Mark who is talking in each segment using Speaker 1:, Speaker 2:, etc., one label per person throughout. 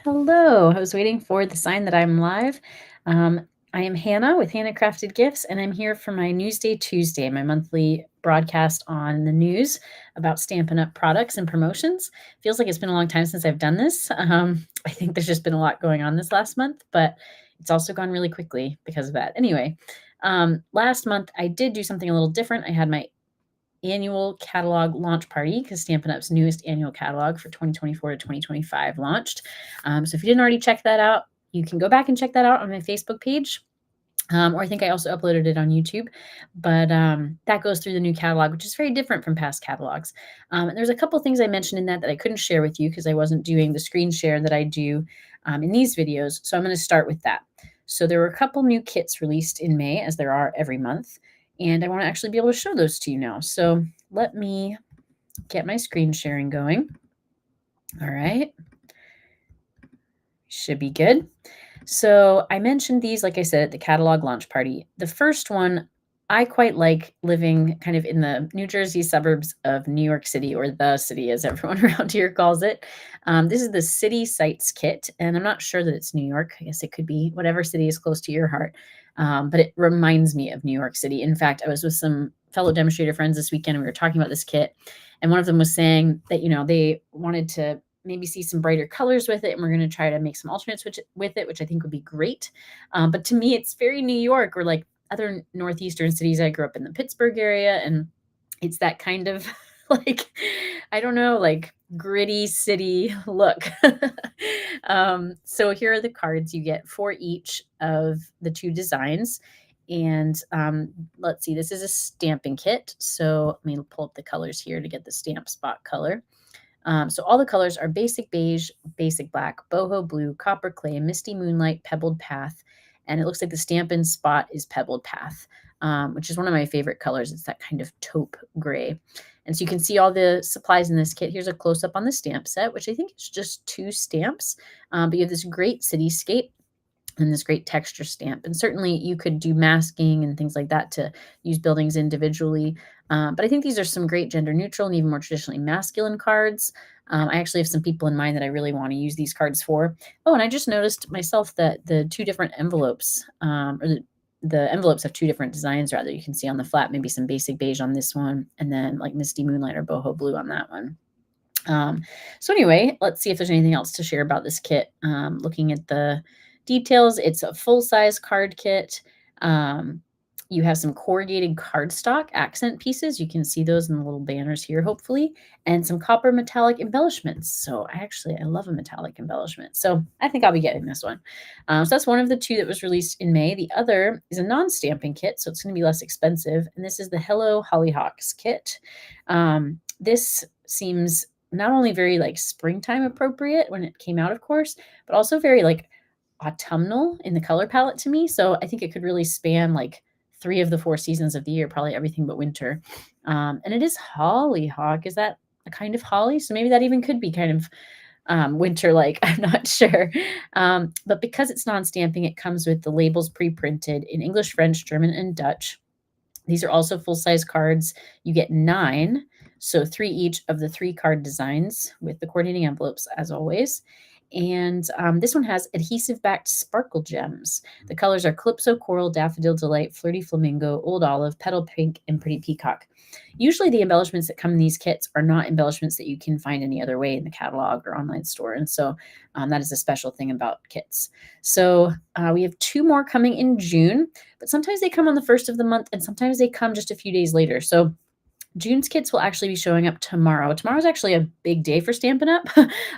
Speaker 1: Hello. I was waiting for the sign that I'm live. I am Hannah with Hannah Crafted Gifts, and I'm here for my Newsday Tuesday, my monthly broadcast on the news about Stampin' Up products and promotions. Feels like it's been a long time since I've done this. I think there's just been a lot going on this last month, but it's also gone really quickly because of that. Anyway, last month I did do something a little different. I had my annual catalog launch party because Stampin' Up's newest annual catalog for 2024 to 2025 launched. So if you didn't already check that out, you can go back and check that out on my Facebook page. Or I think I also uploaded it on YouTube, but that goes through the new catalog, which is very different from past catalogs. And there's a couple things I mentioned in that I couldn't share with you because I wasn't doing the screen share that I do in these videos. So I'm going to start with that. So there were a couple new kits released in May, as there are every month, and I want to actually be able to show those to you now. So let me get my screen sharing going. All right. Should be good. So I mentioned these, like I said, at the catalog launch party. The first one, I quite like living kind of in the New Jersey suburbs of New York City, or the city as everyone around here calls it. This is the City Sights kit, and I'm not sure that it's New York. I guess it could be whatever city is close to your heart, but it reminds me of New York City. In fact, I was with some fellow demonstrator friends this weekend, and we were talking about this kit, and one of them was saying that, they wanted to maybe see some brighter colors with it, and we're going to try to make some alternates with it, which I think would be great. But to me, it's very New York, or like other northeastern cities. I grew up in the Pittsburgh area, and it's that kind of like, I don't know, like gritty city look. So here are the cards you get for each of the two designs. And let's see, this is a stamping kit. So let me pull up the colors here to get the stamp spot color. So all the colors are basic beige, basic black, boho blue, copper clay, misty moonlight, pebbled path, and it looks like the Stampin' spot is pebbled path, which is one of my favorite colors. It's that kind of taupe gray. And so you can see all the supplies in this kit. Here's a close-up on the stamp set, which I think is just 2 stamps, but you have this great cityscape and this great texture stamp. And certainly you could do masking and things like that to use buildings individually. But I think these are some great gender neutral and even more traditionally masculine cards. I actually have some people in mind that I really want to use these cards for. Oh, and I just noticed myself that the 2 different envelopes, or the envelopes have 2 different designs, rather. You can see on the flap, maybe some basic beige on this one, and then like misty moonlight or boho blue on that one. So anyway, let's see if there's anything else to share about this kit. Looking at the details, it's a full-size card kit. You have some corrugated cardstock accent pieces. You can see those in the little banners here, hopefully, and some copper metallic embellishments. So I love a metallic embellishment. So I think I'll be getting this one. So that's one of the 2 that was released in May. The other is a non-stamping kit, so it's going to be less expensive. And this is the Hello Hollyhocks kit. This seems not only very like springtime appropriate when it came out, of course, but also very like autumnal in the color palette to me. So I think it could really span like 3 of the 4 seasons of the year, probably everything but winter. And it is hollyhock. Is that a kind of holly? So maybe that even could be kind of winter-like. I'm not sure. But because it's non-stamping, it comes with the labels pre-printed in English, French, German, and Dutch. These are also full-size cards. You get 9, so 3 each of the 3 card designs with the coordinating envelopes, as always. And this one has adhesive-backed sparkle gems. The colors are Calypso, Coral, Daffodil Delight, Flirty Flamingo, Old Olive, Petal Pink, and Pretty Peacock. Usually the embellishments that come in these kits are not embellishments that you can find any other way in the catalog or online store. And so that is a special thing about kits. So we have 2 more coming in June, but sometimes they come on the 1st of the month and sometimes they come just a few days later. So June's kits will actually be showing up tomorrow. Tomorrow's actually a big day for Stampin' Up.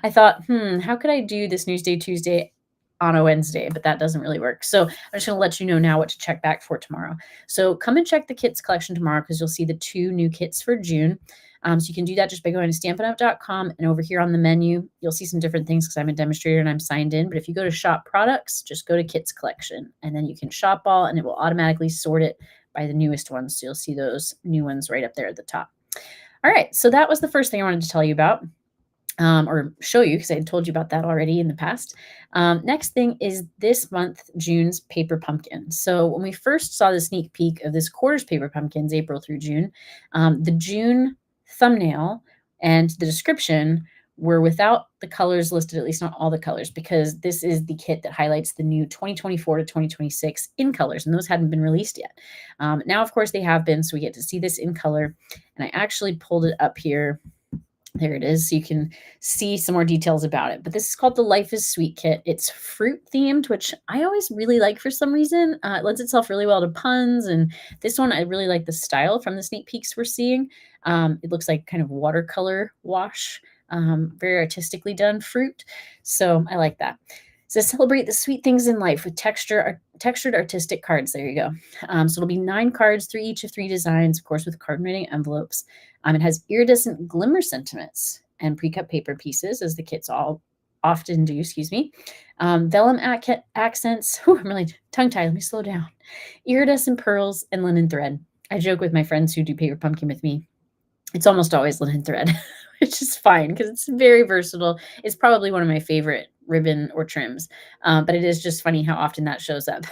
Speaker 1: I thought, how could I do this Newsday Tuesday on a Wednesday? But that doesn't really work. So I'm just going to let you know now what to check back for tomorrow. So come and check the kits collection tomorrow because you'll see the 2 new kits for June. So you can do that just by going to stampinup.com, and over here on the menu, you'll see some different things because I'm a demonstrator and I'm signed in. But if you go to shop products, just go to kits collection, and then you can shop all, and it will automatically sort it by the newest ones. So you'll see those new ones right up there at the top. All right, so that was the first thing I wanted to tell you about, or show you, because I had told you about that already in the past. Next thing is this month, June's Paper Pumpkin. So when we first saw the sneak peek of this quarter's Paper Pumpkins, April through June, the June thumbnail and the description were without the colors listed, at least not all the colors, because this is the kit that highlights the new 2024 to 2026 in colors, and those hadn't been released yet. Now, of course, they have been, so we get to see this in color. And I actually pulled it up here. There it is. So you can see some more details about it. But this is called the Life is Sweet kit. It's fruit themed, which I always really like for some reason. It lends itself really well to puns. And this one, I really like the style from the sneak peeks we're seeing. It looks like kind of watercolor wash, very artistically done fruit. So I like that. So celebrate the sweet things in life with textured artistic cards. There you go. So it'll be 9 cards, 3 each of 3 designs, of course, with card writing envelopes. It has iridescent glimmer sentiments and pre-cut paper pieces, as the kits all often do, excuse me. Vellum accents. I'm really tongue-tied. Let me slow down. Iridescent pearls and linen thread. I joke with my friends who do paper pumpkin with me. It's almost always linen thread, which is fine because it's very versatile. It's probably one of my favorite ribbon or trims, but it is just funny how often that shows up.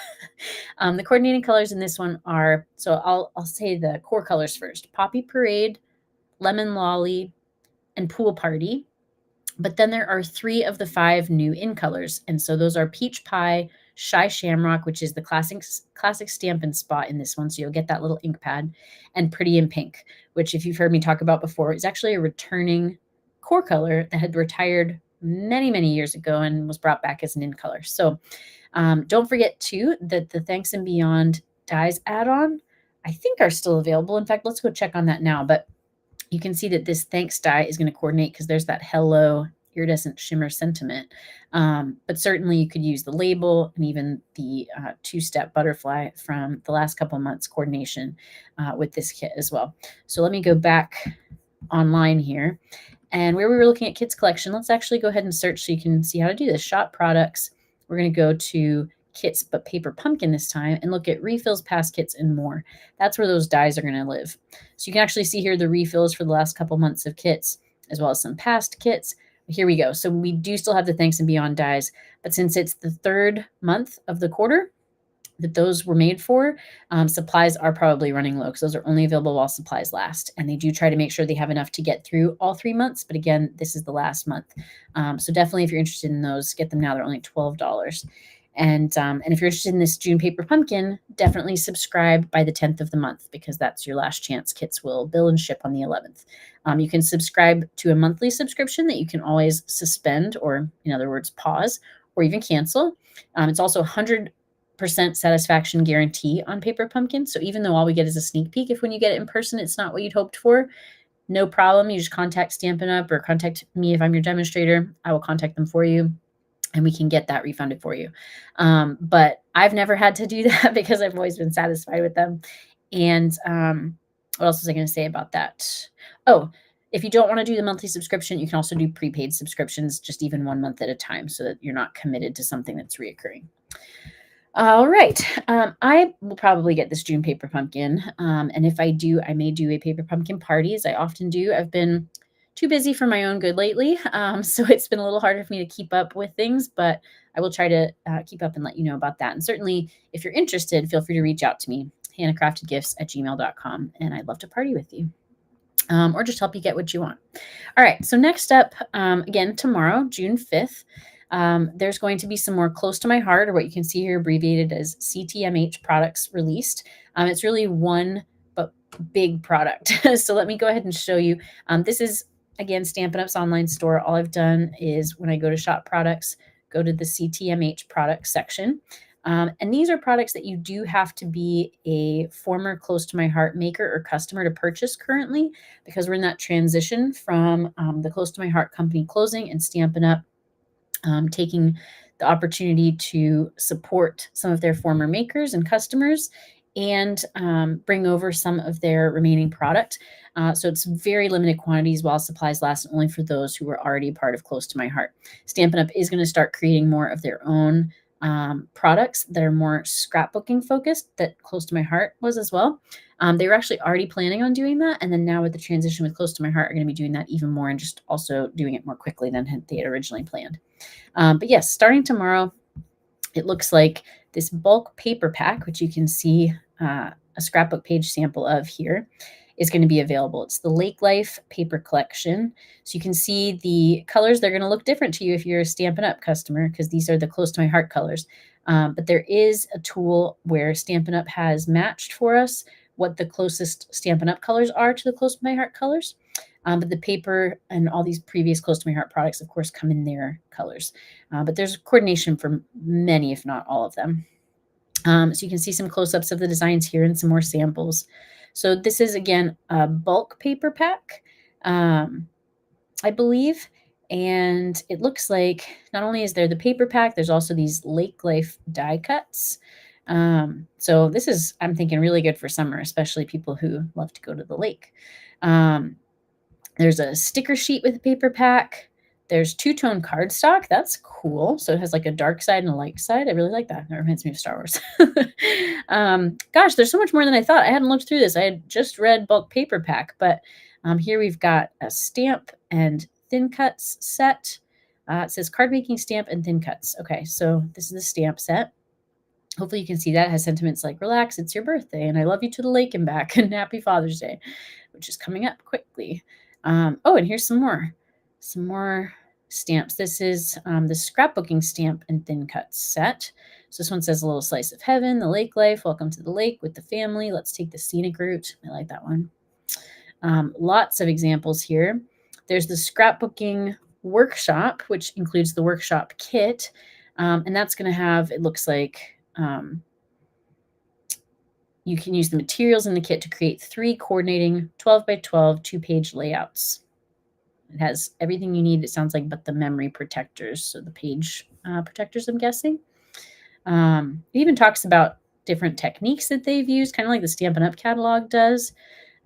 Speaker 1: The coordinating colors in this one are, so I'll say the core colors first: Poppy Parade, Lemon Lolly, and Pool Party. But then there are 3 of the 5 new in colors. And so those are Peach Pie, Shy Shamrock, which is the classic Stampin' spot in this one. So you'll get that little ink pad, and Pretty in Pink, which, if you've heard me talk about before, is actually a returning core color that had retired many, many years ago and was brought back as an in color. So don't forget, too, that the Thanks and Beyond dies add-on, I think, are still available. In fact, let's go check on that now. But you can see that this thanks die is going to coordinate because there's that hello iridescent shimmer sentiment. But certainly you could use the label and even the 2-step butterfly from the last couple months coordination with this kit as well. So let me go back online here. And where we were looking at Kids Collection, let's actually go ahead and search so you can see how to do this. Shop products. We're going to go to kits, but paper pumpkin this time, and look at refills, past kits, and more. That's where those dies are going to live. So you can actually see here the refills for the last couple months of kits, as well as some past kits. Here we go. So we do still have the Thanks and Beyond dies, but since it's the 3rd month of the quarter that those were made for, supplies are probably running low because those are only available while supplies last. And they do try to make sure they have enough to get through all 3 months. But again, this is the last month. So definitely, if you're interested in those, get them now. They're only $12. And if you're interested in this June paper pumpkin, definitely subscribe by the 10th of the month because that's your last chance. Kits will bill and ship on the 11th. You can subscribe to a monthly subscription that you can always suspend, or in other words, pause, or even cancel. It's also 100% satisfaction guarantee on paper pumpkin. So even though all we get is a sneak peek, if when you get it in person, it's not what you'd hoped for, no problem. You just contact Stampin' Up or contact me if I'm your demonstrator. I will contact them for you, and we can get that refunded for you. But I've never had to do that because I've always been satisfied with them. And what else was I going to say about that? Oh, if you don't want to do the monthly subscription, you can also do prepaid subscriptions, just even 1 month at a time, so that you're not committed to something that's reoccurring. All right. I will probably get this June paper pumpkin. And if I do, I may do a paper pumpkin party, as I often do. I've been too busy for my own good lately. So it's been a little harder for me to keep up with things, but I will try to keep up and let you know about that. And certainly, if you're interested, feel free to reach out to me, hannahcraftedgifts@gmail.com, and I'd love to party with you. Or just help you get what you want. All right. So next up, again, tomorrow, June 5th, there's going to be some more close to my heart, or what you can see here abbreviated as CTMH products released. It's really one but big product. So let me go ahead and show you. This is, again, Stampin' Up's online store. All I've done is when I go to shop products, go to the CTMH products section. And these are products that you do have to be a former close to my heart maker or customer to purchase currently, because we're in that transition from the close to my heart company closing and Stampin' Up taking the opportunity to support some of their former makers and customers and bring over some of their remaining product. So it's very limited quantities while supplies last, only for those who were already part of Close to My Heart. Stampin' Up is going to start creating more of their own products that are more scrapbooking focused, that Close to My Heart was as well. They were actually already planning on doing that. And then now with the transition with Close to My Heart, are going to be doing that even more and just also doing it more quickly than they had originally planned. But yes, starting tomorrow, it looks like this bulk paper pack, which you can see a scrapbook page sample of here. is going to be available. It's the Lake Life paper collection. So you can see the colors. They're going to look different to you if you're a Stampin' Up customer, because these are the close to my heart colors. But there is a tool where Stampin' Up has matched for us what the closest Stampin' Up colors are to the close to my heart colors. But the paper and all these previous close to my heart products, of course, come in their colors. But there's coordination for many, if not all of them. So you can see some close-ups of the designs here and some more samples. So this is, again, a bulk paper pack, I believe. And it looks like not only is there the paper pack, there's also these Lake Life die cuts. So this is, I'm thinking, really good for summer, especially people who love to go to the lake. There's a sticker sheet with a paper pack. There's two-tone cardstock. That's cool. So it has like a dark side and a light side. I really like that. That reminds me of Star Wars. Gosh, there's so much more than I thought. I hadn't looked through this. I had just read bulk paper pack, but here we've got a stamp and thin cuts set. It says card making stamp and thin cuts. Okay, so this is the stamp set. Hopefully you can see that. It has sentiments like relax, it's your birthday, and I love you to the lake and back, and happy Father's Day, which is coming up quickly. Oh, and here's some more stamps. This is the scrapbooking stamp and thin cuts set. So this one says a little slice of heaven, the lake life, welcome to the lake with the family. Let's take the scenic route. I like that one. Lots of examples here. There's the scrapbooking workshop, which includes the workshop kit. And that's going to have, it looks like, you can use the materials in the kit to create 3 coordinating 12 by 12 2-page layouts. It has everything you need, it sounds like, but the memory protectors, so the page protectors, I'm guessing. It even talks about different techniques that they've used, kind of like the Stampin' Up catalog does.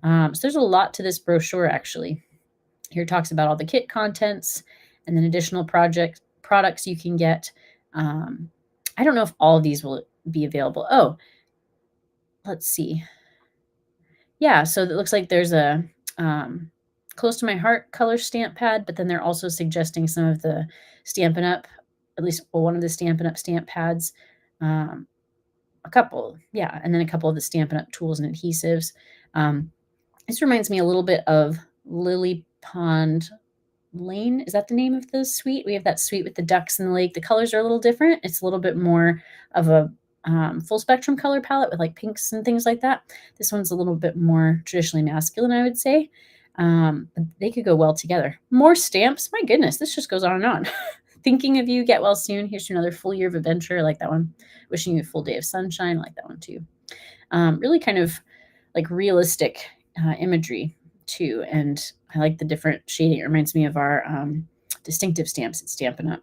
Speaker 1: So there's a lot to this brochure, actually. Here it talks about all the kit contents and then additional products you can get. I don't know if all of these will be available. Oh, let's see. Yeah, so it looks like there's a close to my heart color stamp pad, but then they're also suggesting some of the Stampin' Up, at least one of the Stampin' Up stamp pads, a couple, yeah, and then a couple of the Stampin' Up tools and adhesives. This reminds me a little bit of Lily Pond Lane. Is that the name of the suite? We have that suite with the ducks in the lake. The colors are a little different. It's a little bit more of a full spectrum color palette with like pinks and things like that. This one's a little bit more traditionally masculine, I would say. But they could go well together. More stamps. My goodness, this just goes on and on. Thinking of you, get well soon. Here's to another full year of adventure. I like that one. Wishing you a full day of sunshine. I like that one too. Really kind of like realistic imagery too. And I like the different shading. It reminds me of our distinctive stamps at Stampin' Up.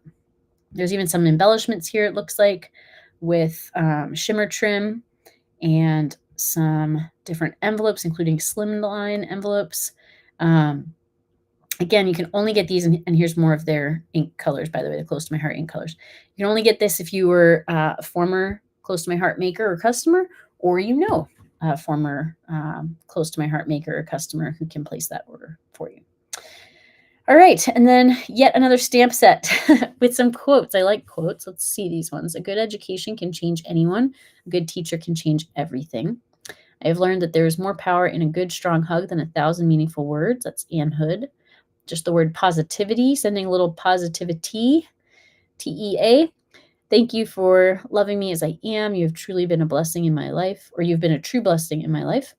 Speaker 1: There's even some embellishments here, it looks like, with shimmer trim and some different envelopes, including slimline envelopes. Again, you can only get these, and here's more of their ink colors, by the way, the Close to My Heart ink colors. You can only get this if you were a former Close to My Heart maker or customer, or you know a former Close to My Heart maker or customer who can place that order for you. All right, and then yet another stamp set with some quotes. I like quotes. Let's see these ones. A good education can change anyone. A good teacher can change everything. I have learned that there is more power in a good, strong hug than 1,000 meaningful words. That's Ann Hood. Just the word positivity, sending a little positivity, TEA. Thank you for loving me as I am. You have truly been a blessing in my life, or you've been a true blessing in my life.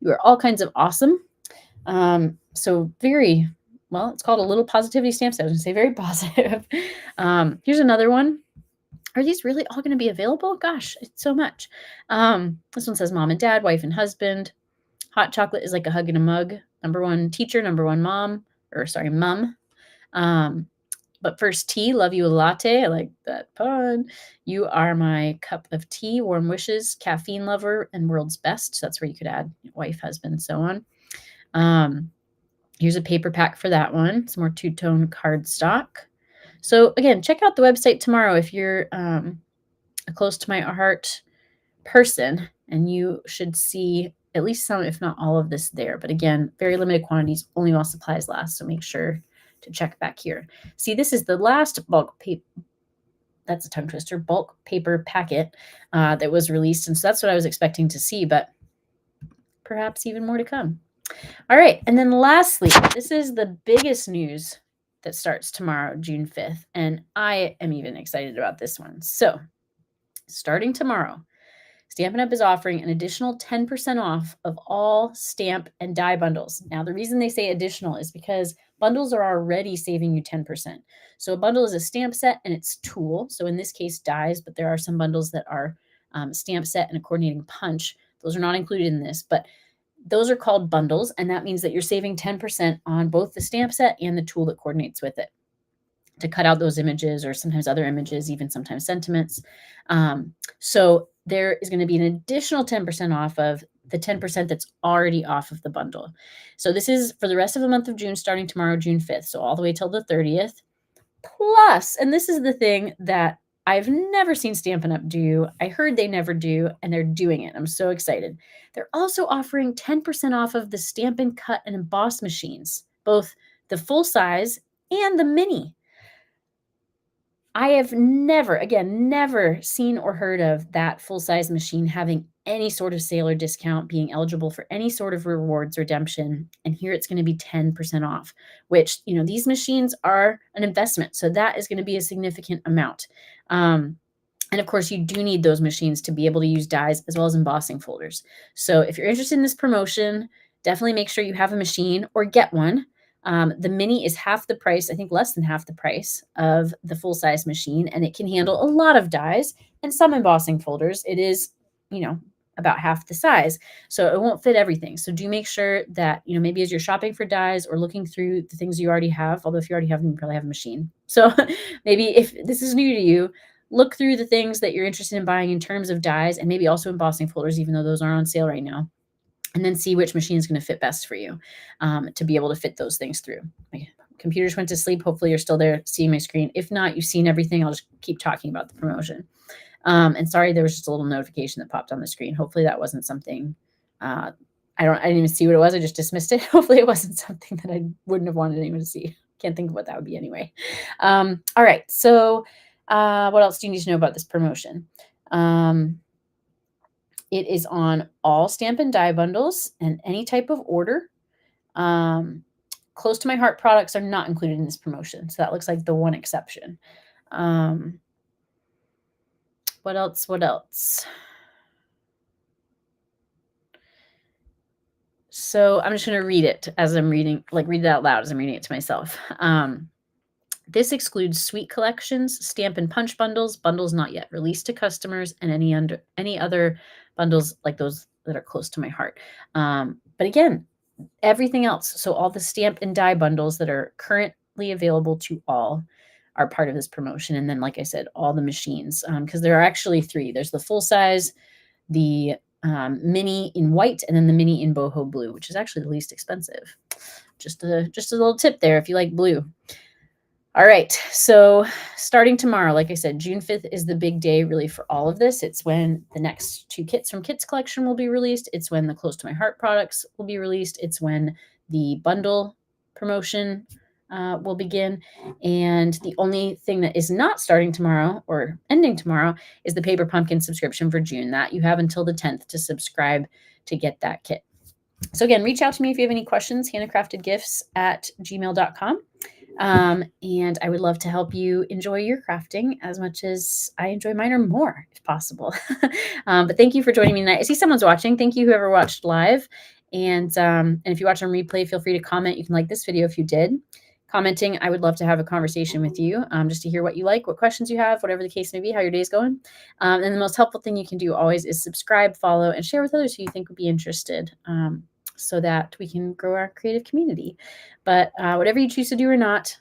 Speaker 1: You are all kinds of awesome. So very, well, it's called a little positivity stamp set. I was going to say very positive. Here's another one. Are these really all going to be available? Gosh, it's so much. This one says mom and dad, wife and husband. Hot chocolate is like a hug in a mug. Number 1 teacher, number 1 mom. But first tea, love you a latte. I like that pun. You are my cup of tea, warm wishes, caffeine lover, and world's best. So that's where you could add wife, husband, so on. Here's a paper pack for that one. Some more two-tone cardstock. So again, check out the website tomorrow if you're a Close to My Heart person, and you should see at least some, if not all of this there. But again, very limited quantities, only while supplies last. So make sure to check back here. See, this is the last bulk paper. That's a tongue twister. Bulk paper packet that was released. And so that's what I was expecting to see, but perhaps even more to come. All right. And then lastly, this is the biggest news that starts tomorrow, June 5th. And I am even excited about this one. So, starting tomorrow, Stampin' Up! Is offering an additional 10% off of all stamp and die bundles. Now, the reason they say additional is because bundles are already saving you 10%. So, a bundle is a stamp set and it's tool. So, in this case, dies, but there are some bundles that are stamp set and a coordinating punch. Those are not included in this, but those are called bundles. And that means that you're saving 10% on both the stamp set and the tool that coordinates with it to cut out those images or sometimes other images, even sometimes sentiments. So there is going to be an additional 10% off of the 10% that's already off of the bundle. So this is for the rest of the month of June, starting tomorrow, June 5th. So all the way till the 30th. Plus, and this is the thing that I've never seen Stampin' Up! Do. I heard they never do, and they're doing it. I'm so excited. They're also offering 10% off of the Stampin' Cut and Emboss machines, both the full size and the mini. I have never seen or heard of that full-size machine having any sort of sale or discount, being eligible for any sort of rewards redemption, and here it's gonna be 10% off, which, these machines are an investment, so that is gonna be a significant amount. And of course, you do need those machines to be able to use dies as well as embossing folders. So if you're interested in this promotion, definitely make sure you have a machine or get one. The mini is half the price, I think less than half the price of the full-size machine, and it can handle a lot of dies and some embossing folders. It is, about half the size, so it won't fit everything. So do make sure that, maybe as you're shopping for dies or looking through the things you already have, although if you already have them, you probably have a machine. So maybe if this is new to you, look through the things that you're interested in buying in terms of dies and maybe also embossing folders, even though those are on sale right now. And then see which machine is going to fit best for you to be able to fit those things through. My computer just went to sleep. Hopefully you're still there seeing my screen. If not, you've seen everything. I'll just keep talking about the promotion. And sorry, there was just a little notification that popped on the screen. Hopefully that wasn't something, I didn't even see what it was. I just dismissed it. Hopefully it wasn't something that I wouldn't have wanted anyone to see. Can't think of what that would be anyway. All right. So what else do you need to know about this promotion? It is on all Stampin' Die bundles and any type of order. Close to My Heart products are not included in this promotion, so that looks like the one exception. What else? So I'm just going to read it as I'm reading, read it out loud as I'm reading it to myself. This excludes suite collections, stamp and punch bundles, bundles not yet released to customers, and any other bundles like those that are close to my heart. But again, everything else, so all the stamp and die bundles that are currently available to all are part of this promotion. And then, like I said, all the machines, because there are actually three. There's the full size, the mini in white, and then the mini in boho blue, which is actually the least expensive. Just a little tip there if you like blue. All right, so starting tomorrow, like I said, June 5th is the big day really for all of this. It's when the next 2 kits from Kits Collection will be released. It's when the Close to My Heart products will be released. It's when the bundle promotion will begin. And the only thing that is not starting tomorrow or ending tomorrow is the Paper Pumpkin subscription for June. That you have until the 10th to subscribe to get that kit. So again, reach out to me if you have any questions, hannahcraftedgifts@gmail.com. And I would love to help you enjoy your crafting as much as I enjoy mine or more, if possible. But thank you for joining me tonight. I see someone's watching. Thank you, whoever watched live. And if you watch on replay, feel free to comment. You can like this video if you did. Commenting, I would love to have a conversation with you, just to hear what you like, what questions you have, whatever the case may be, how your day's going. And the most helpful thing you can do always is subscribe, follow, and share with others who you think would be interested. So that we can grow our creative community. But whatever you choose to do or not,